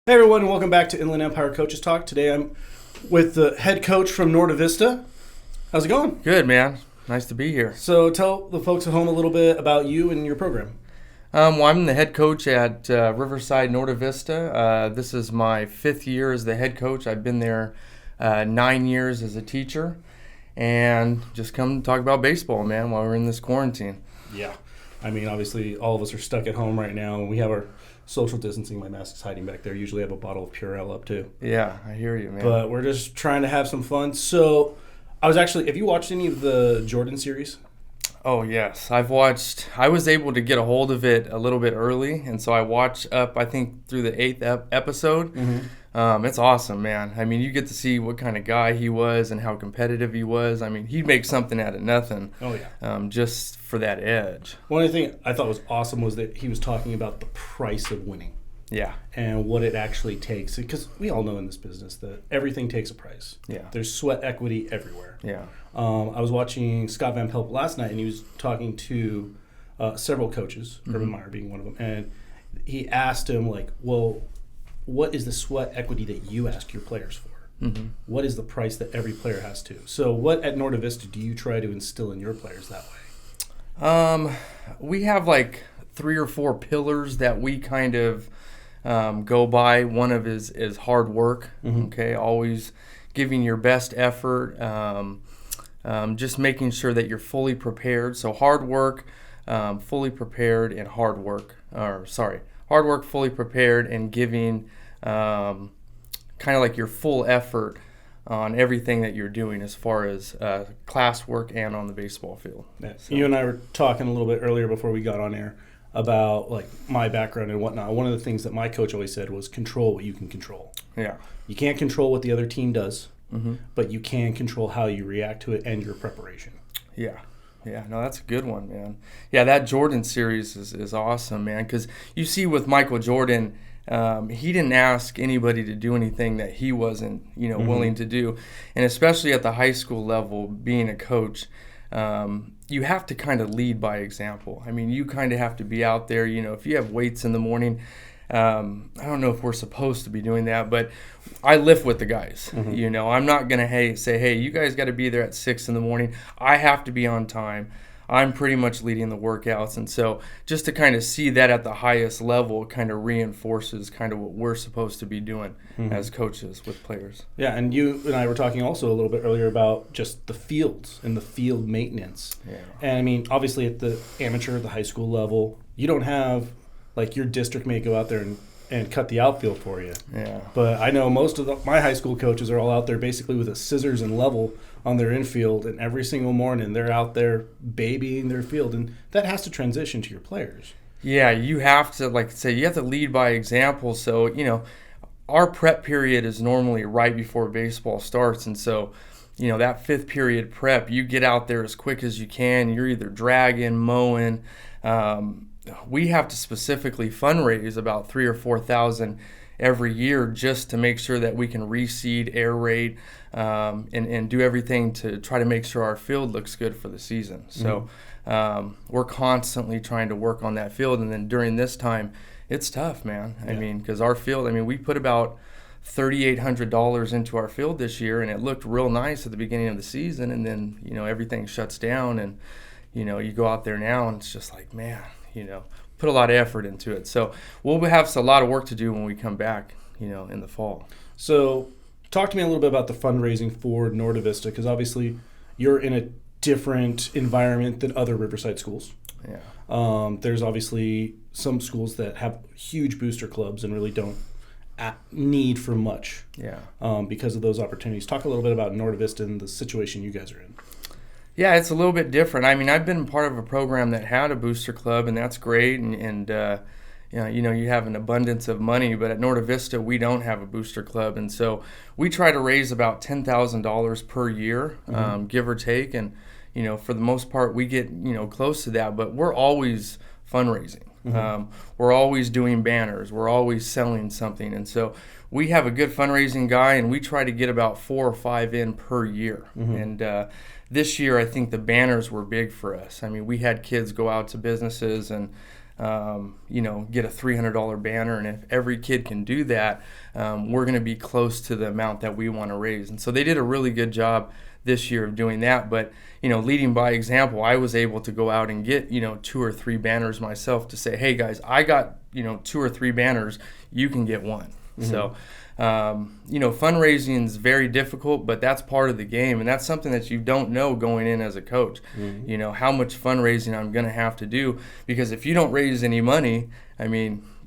Hey everyone, and welcome back to Inland Empire Coaches Talk. Today I'm with the head coach from Norte Vista. How's it going? Good, man. Nice to be here. So tell the folks at home a little bit about you and your program. Well, I'm the head coach at Riverside Norte Vista. This is my 5th year as the head coach. I've been there 9 years as a teacher, and just come to talk about baseball, man, while we're in this quarantine. Yeah. I mean, obviously, all of us are stuck at home right now, and we have our social distancing. My mask's hiding back there. Usually I have a bottle of Purell up, too. Yeah, I hear you, man. But we're just trying to have some fun. So have you watched any of the Jordan series? Oh, yes. I was able to get a hold of it a little bit early, and so I watched up, I think, through the 8th episode. Mm-hmm. It's awesome, man. I mean, you get to see what kind of guy he was and how competitive he was. I mean, he'd make something out of nothing. Oh, yeah. Just for that edge. One thing I thought was awesome was that he was talking about the price of winning. Yeah. And what it actually takes. Because we all know in this business that everything takes a price. Yeah. There's sweat equity everywhere. Yeah. I was watching Scott Van Pelt last night, and he was talking to several coaches, Urban Meyer being one of them, and he asked him, like, well, what is the sweat equity that you ask your players for? Mm-hmm. What is the price that every player has to? So what at Norte Vista do you try to instill in your players that way? We have like 3 or 4 pillars that we kind of go by. One of is hard work. Mm-hmm. Okay, always giving your best effort. Just making sure that you're fully prepared. So hard work, fully prepared, and hard work, fully prepared, and giving kind of like your full effort on everything that you're doing as far as classwork and on the baseball field. Yeah. So. You and I were talking a little bit earlier before we got on air about like my background and whatnot. One of the things that my coach always said was control what you can control. Yeah. You can't control what the other team does, Mm-hmm. but you can control how you react to it and your preparation. Yeah. Yeah, no, that's a good one, man. Yeah, that Jordan series is awesome, man, because you see with Michael Jordan, he didn't ask anybody to do anything that he wasn't, willing to do. And especially at the high school level, being a coach, you have to kind of lead by example. I mean, you kind of have to be out there, if you have weights in the morning, I don't know if we're supposed to be doing that, but I lift with the guys. Mm-hmm. I'm not going to say, hey, you guys got to be there at 6 in the morning. I have to be on time. I'm pretty much leading the workouts. And so just to kind of see that at the highest level kind of reinforces kind of what we're supposed to be doing as coaches with players. Yeah, and you and I were talking also a little bit earlier about just the fields and the field maintenance. Yeah. And I mean, obviously at the amateur, the high school level, you don't have like your district may go out there and cut the outfield for you. Yeah. But I know most of my high school coaches are all out there basically with a scissors and level on their infield, and every single morning they're out there babying their field, and that has to transition to your players. Yeah, you have to, you have to lead by example. So, our prep period is normally right before baseball starts, and so, that 5th period prep, you get out there as quick as you can. You're either dragging, mowing. We have to specifically fundraise about $3,000 or $4,000 every year just to make sure that we can reseed, aerate, and do everything to try to make sure our field looks good for the season. So we're constantly trying to work on that field, and then during this time, it's tough, man. I mean, because our field, we put about $3,800 into our field this year, and it looked real nice at the beginning of the season, and then everything shuts down, and you go out there now, and it's just like, man. Put a lot of effort into it. So we'll have a lot of work to do when we come back, in the fall. So talk to me a little bit about the fundraising for Norte Vista, because obviously you're in a different environment than other Riverside schools. Yeah. There's obviously some schools that have huge booster clubs and really don't need for much. Yeah. Because of those opportunities. Talk a little bit about Norte Vista and the situation you guys are in. Yeah, it's a little bit different. I've been part of a program that had a booster club, and that's great. And you have an abundance of money, but at Norte Vista, we don't have a booster club. And so we try to raise about $10,000 per year, give or take. And, for the most part, we get, close to that. But we're always fundraising. We're always doing banners. We're always selling something. And so we have a good fundraising guy, and we try to get about 4 or 5 in per year. And this year, I think the banners were big for us. We had kids go out to businesses and get a $300 banner. And if every kid can do that, we're going to be close to the amount that we want to raise. And so they did a really good job this year of doing that. But, leading by example, I was able to go out and get, 2 or 3 banners myself to say, hey guys, I got, 2 or 3 banners, you can get one. So, fundraising is very difficult, but that's part of the game. And that's something that you don't know going in as a coach, how much fundraising I'm going to have to do, because if you don't raise any money,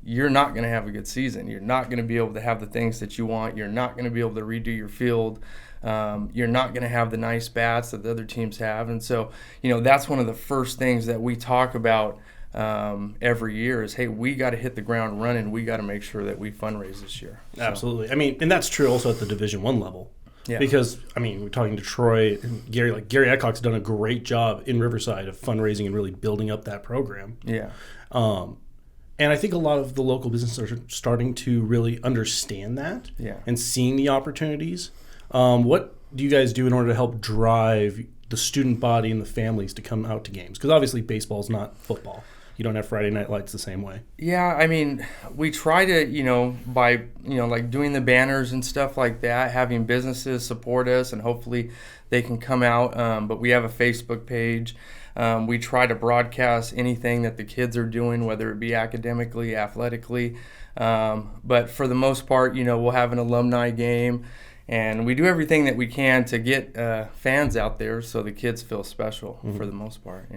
you're not going to have a good season. You're not going to be able to have the things that you want. You're not going to be able to redo your field. You're not going to have the nice bats that the other teams have. And so, that's one of the first things that we talk about every year is, hey, we got to hit the ground running. We got to make sure that we fundraise this year. So. Absolutely. And that's true also at the Division I level. Yeah. Because, we're talking Detroit and Gary Eckhock's done a great job in Riverside of fundraising and really building up that program. Yeah. And I think a lot of the local businesses are starting to really understand that and seeing the opportunities. What do you guys do in order to help drive the student body and the families to come out to games? Because obviously baseball is not football. You don't have Friday night lights the same way. Yeah, we try to, by, like doing the banners and stuff like that, having businesses support us, and hopefully they can come out. But we have a Facebook page. We try to broadcast anything that the kids are doing, whether it be academically, athletically. But for the most part, we'll have an alumni game. And we do everything that we can to get fans out there so the kids feel special for the most part,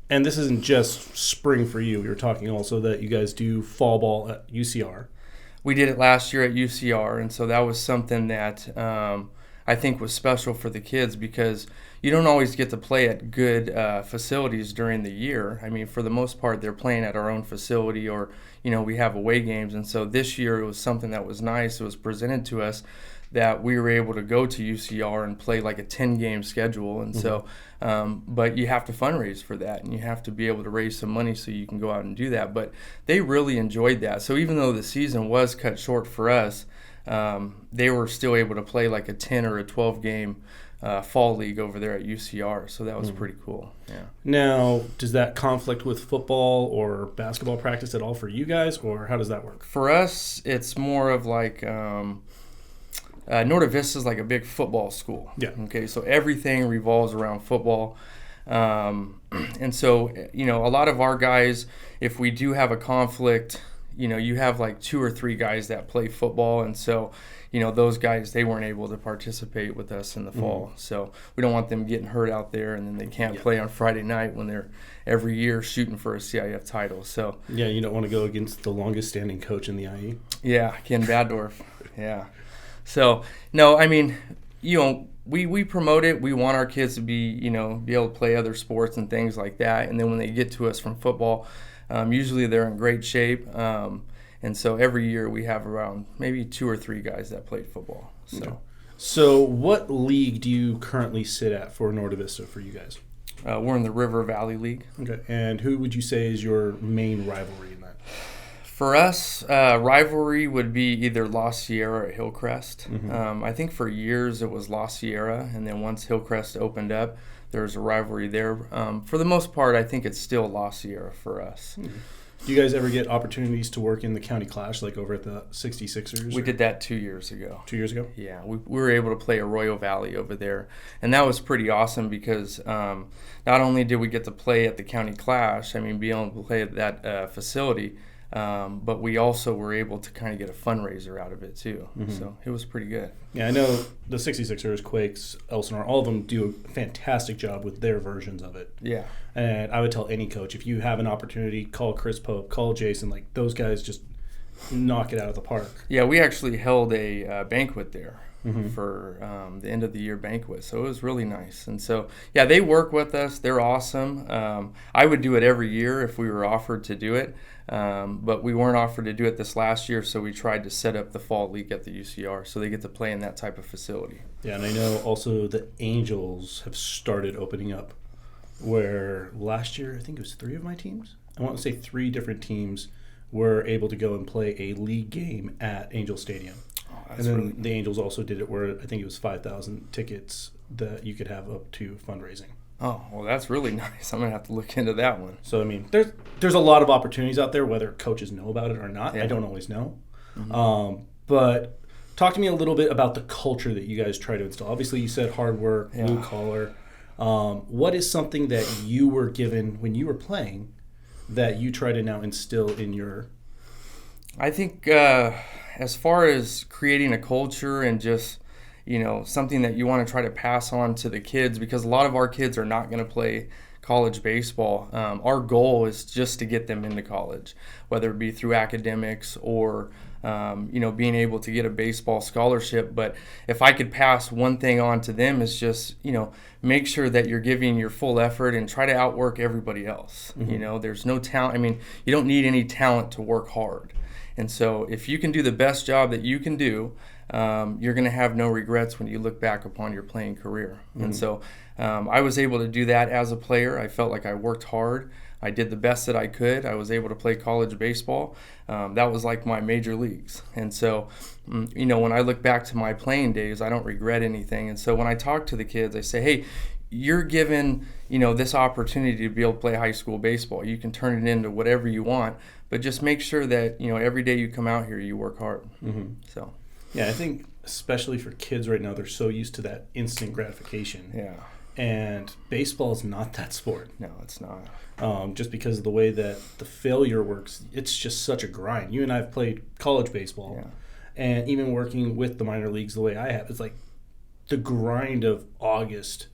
And this isn't just spring for you. We were talking also that you guys do fall ball at UCR. We did it last year at UCR, and so that was something that I think was special for the kids, because you don't always get to play at good facilities during the year. For the most part, they're playing at our own facility, or, we have away games. And so this year it was something that was nice. It was presented to us that we were able to go to UCR and play like a 10-game schedule. And so, but you have to fundraise for that, and you have to be able to raise some money so you can go out and do that. But they really enjoyed that. So even though the season was cut short for us, they were still able to play like a 10 or a 12-game fall league over there at UCR. So that was pretty cool. Yeah. Now, does that conflict with football or basketball practice at all for you guys, or how does that work? For us, it's more of like Norte Vista is like a big football school. Yeah. Okay, so everything revolves around football. And so, a lot of our guys, if we do have a conflict, you have like 2 or 3 guys that play football. And so, those guys, they weren't able to participate with us in the fall. So we don't want them getting hurt out there, and then they can't play on Friday night when they're every year shooting for a CIF title. So yeah, you don't want to go against the longest standing coach in the IE. Yeah, Ken Baddorf. Yeah. So, no, we promote it. We want our kids to be able to play other sports and things like that. And then when they get to us from football, usually they're in great shape. And so every year we have around maybe 2 or 3 guys that played football. So what league do you currently sit at for Norte Vista for you guys? We're in the River Valley League. Okay. And who would you say is your main rivalry in that? For us, rivalry would be either La Sierra or Hillcrest. I think for years it was La Sierra, and then once Hillcrest opened up, there was a rivalry there. For the most part, I think it's still La Sierra for us. Do you guys ever get opportunities to work in the county clash, like over at the 66ers? We did that 2 years ago. 2 years ago? Yeah, we were able to play Arroyo Valley over there, and that was pretty awesome because not only did we get to play at the county clash, being able to play at that facility, but we also were able to kind of get a fundraiser out of it too. So it was pretty good. Yeah, I know the 66ers, Quakes, Elsinore, all of them do a fantastic job with their versions of it. Yeah. And I would tell any coach, if you have an opportunity, call Chris Pope, call Jason. Like, those guys just knock it out of the park. Yeah, we actually held a banquet there for the end of the year banquet. So it was really nice. And so, yeah, they work with us. They're awesome. I would do it every year if we were offered to do it. But we weren't offered to do it this last year, so we tried to set up the fall league at the UCR so they get to play in that type of facility. Yeah, and I know also the Angels have started opening up, where last year I think it was 3 of my teams. I want to say 3 different teams were able to go and play a league game at Angel Stadium. Oh, and then the Angels also did it where I think it was 5,000 tickets that you could have up to fundraising. Oh, well, that's really nice. I'm going to have to look into that one. So, I mean, there's a lot of opportunities out there, whether coaches know about it or not. Yeah. I don't always know. But talk to me a little bit about the culture that you guys try to instill. Obviously, you said hard work, blue collar. What is something that you were given when you were playing that you try to now instill in your... I think as far as creating a culture and just, something that you want to try to pass on to the kids, because a lot of our kids are not going to play college baseball. Our goal is just to get them into college, whether it be through academics or being able to get a baseball scholarship. But if I could pass one thing on to them, is just make sure that you're giving your full effort and try to outwork everybody else. There's no talent. I mean, you don't need any talent to work hard. And so if you can do the best job that you can do, you're going to have no regrets when you look back upon your playing career. And so I was able to do that as a player. I felt like I worked hard. I did the best that I could. I was able to play college baseball. That was like my major leagues. And so, when I look back to my playing days, I don't regret anything. And so when I talk to the kids, I say, hey, you're given, this opportunity to be able to play high school baseball. You can turn it into whatever you want, but just make sure that, every day you come out here, you work hard. So, yeah, I think especially for kids right now, they're so used to that instant gratification. Yeah. And baseball is not that sport. No, it's not. Just because of the way that the failure works, it's just such a grind. You and I have played college baseball, and even working with the minor leagues the way I have, it's like the grind of August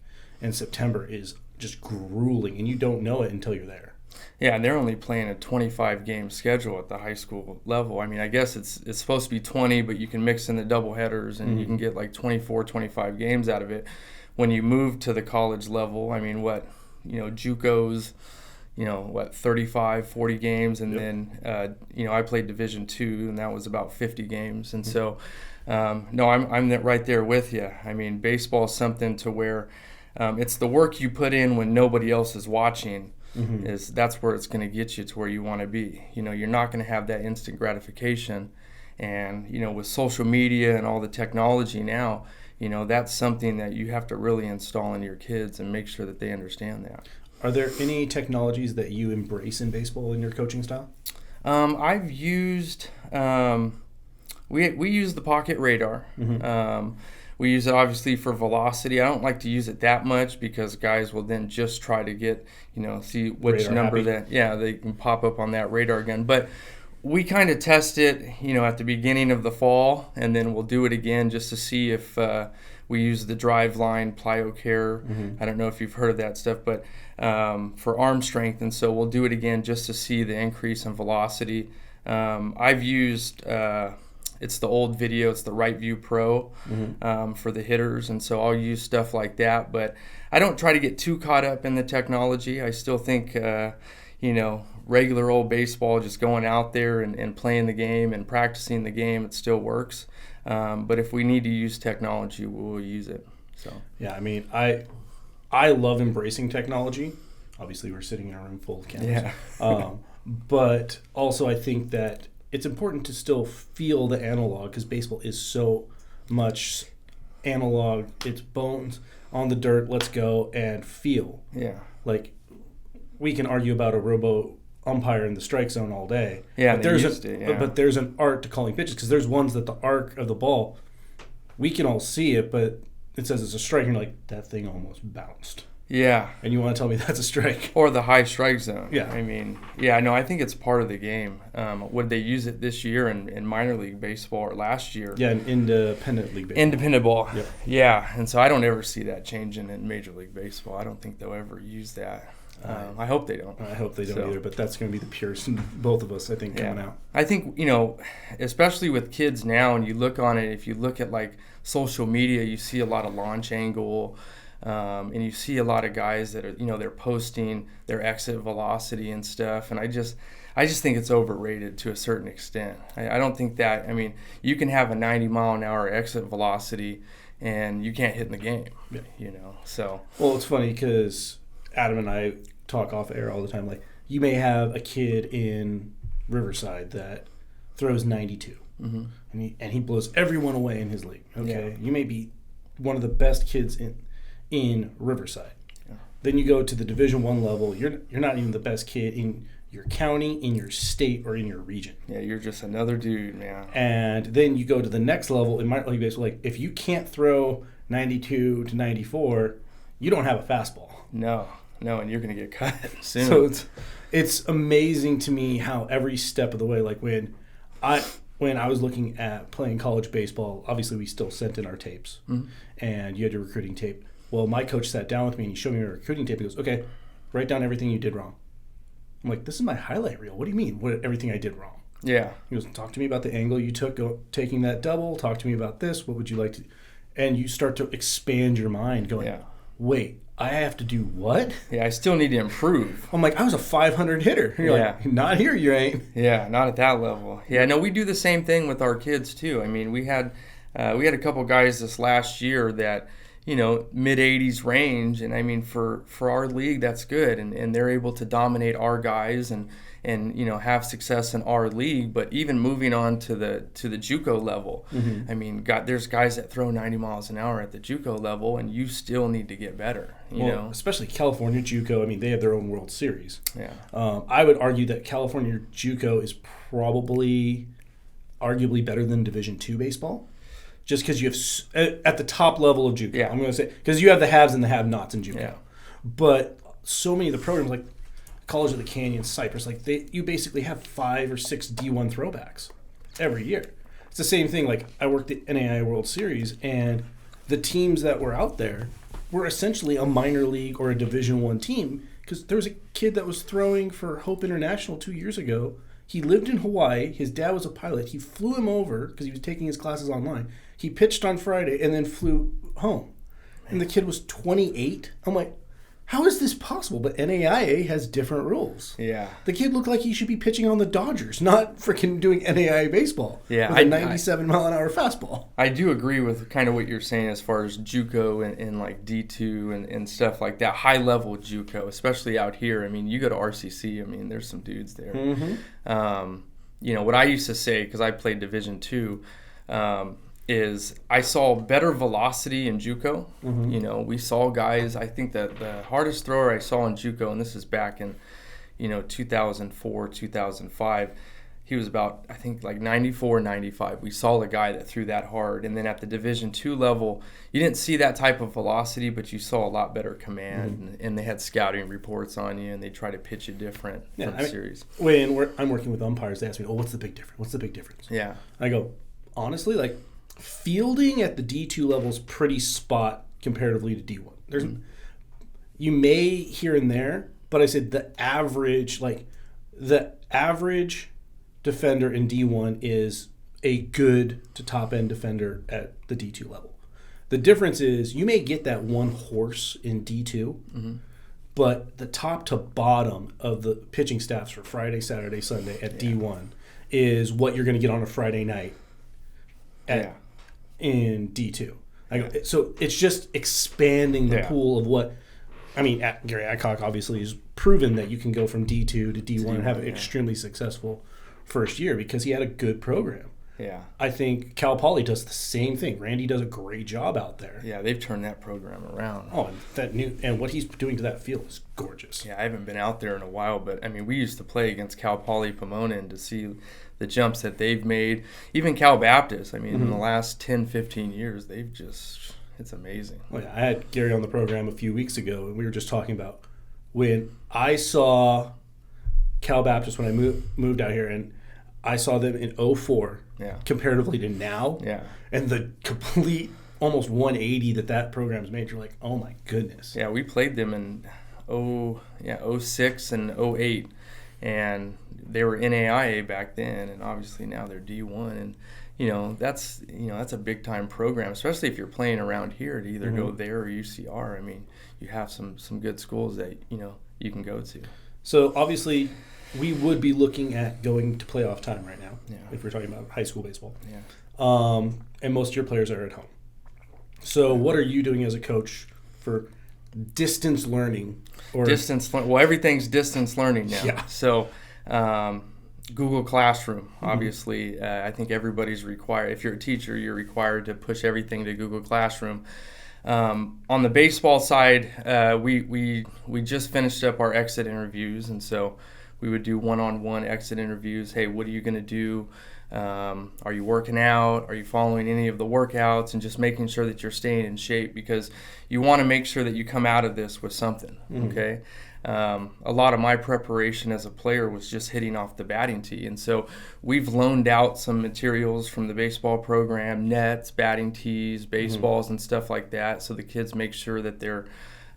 and September is just grueling, and you don't know it until you're there. Yeah, and they're only playing a 25-game schedule at the high school level. I mean, I guess it's supposed to be 20, but you can mix in the doubleheaders, and you can get like 24, 25 games out of it. When you move to the college level, I mean, JUCO's, 35, 40 games, and then, I played Division II, and that was about 50 games. And so, no, I'm right there with you. I mean, baseball is something to where it's the work you put in when nobody else is watching. That's where it's going to get you to where you want to be. You're not going to have that instant gratification. And, with social media and all the technology now, that's something that you have to really install in your kids and make sure that they understand that. Are there any technologies that you embrace in baseball in your coaching style? I've used we use the pocket radar. We use it obviously for velocity. I don't like to use it that much because guys will then just try to get, see which Radar number happy. they can pop up on that radar gun. But we kind of test it, at the beginning of the fall, and then we'll do it again just to see if we use the drive line, plyo care. I don't know if you've heard of that stuff, but for arm strength. And so we'll do it again just to see the increase in velocity. I've used, it's the old video, it's the Right View Pro for the hitters. And so I'll use stuff like that. But I don't try to get too caught up in the technology. I still think, regular old baseball, just going out there and playing the game and practicing the game, it still works. But if we need to use technology, we'll use it. So yeah, I mean, I love embracing technology. Obviously, we're sitting in a room full of cameras. Yeah. But also, I think that it's important to still feel the analog because baseball is so much analog. It's bones on the dirt. Let's go and feel. Yeah. Like we can argue about a robo umpire in the strike zone all day. Yeah, but there's an art to calling pitches because there's ones that the arc of the ball, we can all see it, but it says it's a strike, and you're like, that thing almost bounced. Yeah. And you want to tell me that's a strike. Or the high strike zone. Yeah. I mean, I think it's part of the game. Would they use it this year in minor league baseball or last year? Yeah, in independent league baseball. Independent ball. Yep. Yeah, and so I don't ever see that changing in Major League Baseball. I don't think they'll ever use that. I hope they don't. I hope they don't either, but that's going to be the purest in both of us, I think, coming out. I think, especially with kids now, and you look on it, if you look at like social media, you see a lot of launch angle, and you see a lot of guys that are, they're posting their exit velocity and stuff, and I just think it's overrated to a certain extent. I don't think that, you can have a 90-mile-an-hour exit velocity, and you can't hit in the game, so. Well, it's funny because Adam and I talk off air all the time. Like, you may have a kid in Riverside that throws 92, and he blows everyone away in his league. Okay, You may be one of the best kids in Riverside. Then you go to the Division I level. You're not even the best kid in your county, in your state, or in your region. Yeah, you're just another dude, man. And then you go to the next level in minor league baseball. Like, if you can't throw 92 to 94, you don't have a fastball. No, and you're going to get cut soon. So it's amazing to me how every step of the way, like when I was looking at playing college baseball, obviously we still sent in our tapes, and you had your recruiting tape. Well, my coach sat down with me and he showed me my recruiting tape. He goes, okay, write down everything you did wrong. I'm like, this is my highlight reel. What do you mean? Everything I did wrong? Yeah. He goes, talk to me about the angle you took taking that double. Talk to me about this. What would you like to? And you start to expand your mind going, wait, I have to do what? Yeah, I still need to improve. I'm like, I was a 500 hitter. And you're like, not here, you ain't. Yeah, not at that level. Yeah, no, we do the same thing with our kids too. I mean, we had a couple guys this last year that, mid-80s range, and I mean, for our league, that's good, and they're able to dominate our guys and have success in our league. But even moving on to the JUCO level, I mean, there's guys that throw 90 miles an hour at the JUCO level, and you still need to get better. You know, especially California JUCO. I mean, they have their own World Series. Yeah, I would argue that California JUCO is probably arguably better than Division II baseball. Just because you have, at the top level of JUCO, I'm going to say, because you have the haves and the have-nots in JUCO. Yeah. But so many of the programs, like College of the Canyon, Cypress, like you basically have 5 or 6 D1 throwbacks every year. It's the same thing. Like, I worked the NAIA World Series, and the teams that were out there were essentially a minor league or a Division I team, because there was a kid that was throwing for Hope International 2 years ago. He lived in Hawaii. His dad was a pilot. He flew him over because he was taking his classes online. He pitched on Friday and then flew home. And the kid was 28. I'm like, how is this possible? But NAIA has different rules. Yeah. The kid looked like he should be pitching on the Dodgers, not freaking doing NAIA baseball. Yeah, with a 97-mile-an-hour fastball. I do agree with kind of what you're saying as far as JUCO and like D2 and stuff like that. High-level JUCO, especially out here. I mean, you go to RCC, I mean, there's some dudes there. What I used to say, because I played Division II, is I saw better velocity in JUCO. We saw guys, I think that the hardest thrower I saw in JUCO, and this is back in, 2004, 2005, he was about, I think, like 94, 95. We saw a guy that threw that hard. And then at the Division II level, you didn't see that type of velocity, but you saw a lot better command. And they had scouting reports on you, and they try to pitch you different from series. When I'm working with umpires, they ask me, what's the big difference? What's the big difference? Yeah. I go, honestly, like, fielding at the D2 level is pretty spot comparatively to D1. You may here and there, but I said the average defender in D1 is a good to top end defender at the D2 level. The difference is you may get that one horse in D2, but the top to bottom of the pitching staffs for Friday, Saturday, Sunday at D1 is what you're going to get on a Friday night in D2. So it's just expanding the pool of what, I mean, Gary Adcock obviously has proven that you can go from D2 to D1 and have an extremely successful first year because he had a good program. Yeah. I think Cal Poly does the same thing. Randy does a great job out there. Yeah, they've turned that program around. Oh, and what he's doing to that field is gorgeous. Yeah, I haven't been out there in a while, but I mean, we used to play against Cal Poly Pomona and to see the jumps that they've made. Even Cal Baptist, I mean, in the last 10, 15 years, they've just, it's amazing. Well, yeah, I had Gary on the program a few weeks ago, and we were just talking about when I saw Cal Baptist when I moved out here, and I saw them in 2004 comparatively to now, and the complete almost 180 that program's made. You're like, oh my goodness. Yeah, we played them in 06 and 08, and they were NAIA back then, and obviously now they're D1, and that's a big time program, especially if you're playing around here to either go there or UCR. I mean, you have some good schools that you can go to. So obviously, we would be looking at going to playoff time right now if we're talking about high school baseball. Yeah. And most of your players are at home. So what are you doing as a coach for distance learning? Well, everything's distance learning now. Yeah. So Google Classroom, obviously. I think everybody's required. If you're a teacher, you're required to push everything to Google Classroom. On the baseball side, we just finished up our exit interviews, and so we would do one-on-one exit interviews. Hey, what are you going to do? Are you working out? Are you following any of the workouts? And just making sure that you're staying in shape, because you want to make sure that you come out of this with something, okay? A lot of my preparation as a player was just hitting off the batting tee. And so we've loaned out some materials from the baseball program, nets, batting tees, baseballs, and stuff like that, so the kids make sure that they're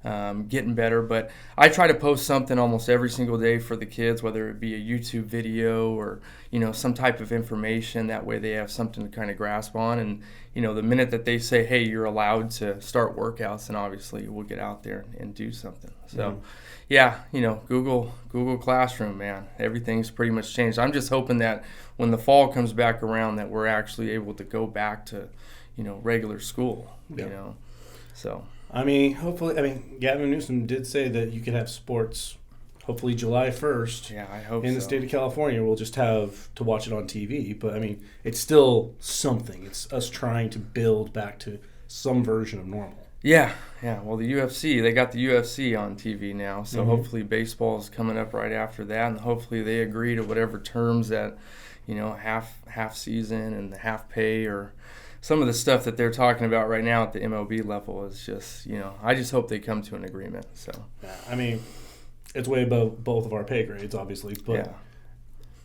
getting better. But I try to post something almost every single day for the kids, whether it be a YouTube video or, some type of information. That way they have something to kind of grasp on. And, the minute that they say, hey, you're allowed to start workouts, then obviously we'll get out there and do something. So, yeah, Google Classroom, man, everything's pretty much changed. I'm just hoping that when the fall comes back around that we're actually able to go back to, regular school, so. Hopefully, Gavin Newsom did say that you could have sports hopefully July 1st. Yeah, I hope in the state of California. We'll just have to watch it on TV. But, it's still something. It's us trying to build back to some version of normal. Yeah. Well, the UFC, they got the UFC on TV now. So hopefully baseball is coming up right after that. And hopefully they agree to whatever terms that, half season and the half pay, or some of the stuff that they're talking about right now at the MLB level is just, I just hope they come to an agreement. So yeah, it's way above both of our pay grades, obviously, but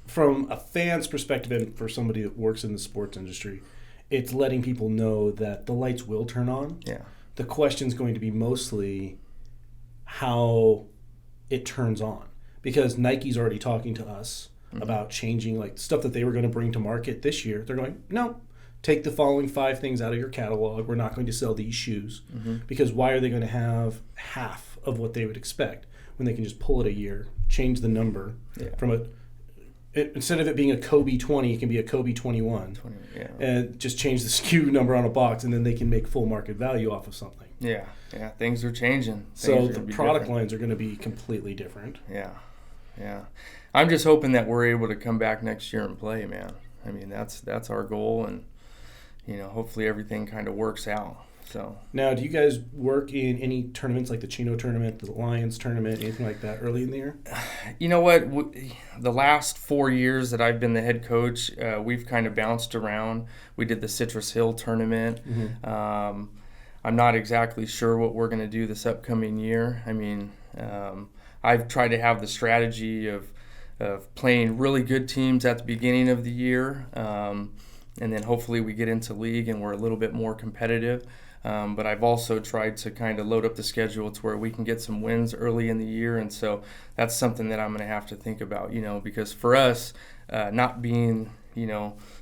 from a fan's perspective and for somebody that works in the sports industry, it's letting people know that the lights will turn on. Yeah. The question's going to be mostly how it turns on, because Nike's already talking to us about changing like stuff that they were going to bring to market this year. They're going, no, take the following 5 things out of your catalog. We're not going to sell these shoes, because why are they going to have half of what they would expect when they can just pull it a year, change the number from instead of it being a Kobe 20, it can be a Kobe 21, and just change the SKU number on a box, and then they can make full market value off of something. Yeah, things are changing. So the product lines are going to be completely different. Yeah. I'm just hoping that we're able to come back next year and play, man. That's our goal, and hopefully everything kind of works out. So now, do you guys work in any tournaments like the Chino tournament, the Lions tournament, anything like that early in the year? You know what? The last 4 years that I've been the head coach, we've kind of bounced around. We did the Citrus Hill tournament. I'm not exactly sure what we're going to do this upcoming year. I've tried to have the strategy of playing really good teams at the beginning of the year, and then hopefully we get into league and we're a little bit more competitive. But I've also tried to kind of load up the schedule to where we can get some wins early in the year, and so that's something that I'm going to have to think about, because for us, not being,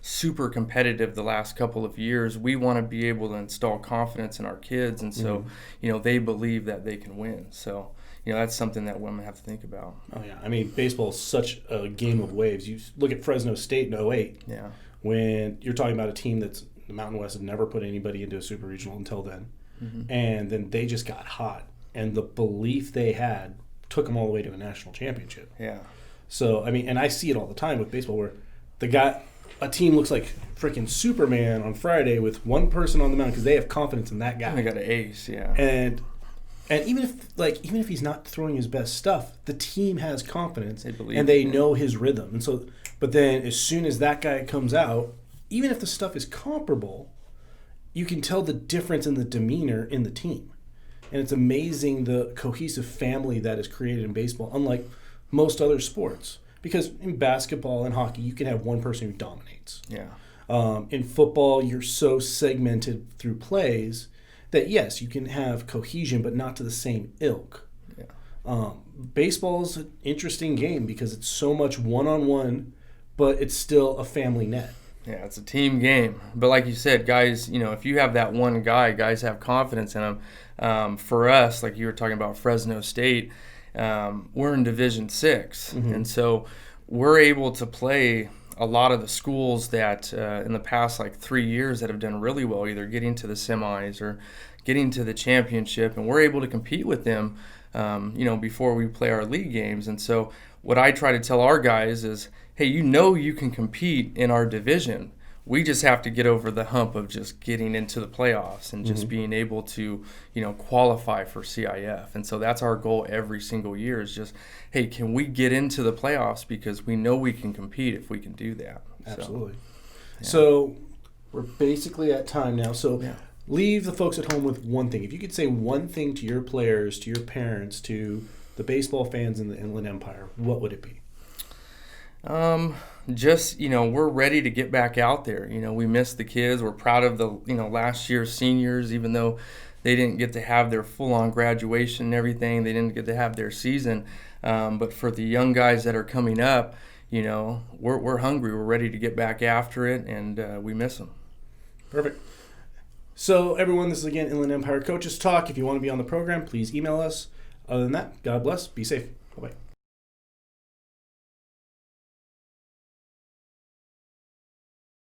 super competitive the last couple of years, we want to be able to install confidence in our kids, and so, they believe that they can win. So, that's something that we're going to have to think about. Oh, yeah. Baseball is such a game of waves. You look at Fresno State in 2008. Yeah. When you're talking about a team that's the Mountain West had never put anybody into a super regional until then. And then they just got hot. And the belief they had took them all the way to a national championship. Yeah. So, and I see it all the time with baseball where a team looks like freaking Superman on Friday with one person on the mound because they have confidence in that guy. And they got an ace, yeah. And even if he's not throwing his best stuff, the team has confidence and they know his rhythm. And so, but then as soon as that guy comes out, even if the stuff is comparable, you can tell the difference in the demeanor in the team. And it's amazing the cohesive family that is created in baseball, unlike most other sports. Because in basketball and hockey, you can have one person who dominates. Yeah. In football, you're so segmented through plays that, yes, you can have cohesion, but not to the same ilk. Yeah. Baseball is an interesting game because it's so much one-on-one, but it's still a family net. Yeah, it's a team game. But like you said, guys, if you have that one guy, guys have confidence in him. For us, like you were talking about Fresno State, we're in Division 6. And so we're able to play a lot of the schools that in the past 3 years that have done really well, either getting to the semis or getting to the championship. And we're able to compete with them, before we play our league games. And so what I try to tell our guys is, hey, you can compete in our division. we just have to get over the hump of just getting into the playoffs and just being able to, qualify for CIF. And so that's our goal every single year is just, hey, can we get into the playoffs? Because we know we can compete if we can do that. Absolutely. So we're basically at time now. So leave the folks at home with one thing. If you could say one thing to your players, to your parents, to the baseball fans in the Inland Empire, what would it be? Just, we're ready to get back out there. We miss the kids. We're proud of the, last year's seniors, even though they didn't get to have their full-on graduation and everything. They didn't get to have their season. But for the young guys that are coming up, we're hungry. We're ready to get back after it, and we miss them. Perfect. So, everyone, this is again Inland Empire Coaches Talk. If you want to be on the program, please email us. Other than that, God bless. Be safe. Bye-bye.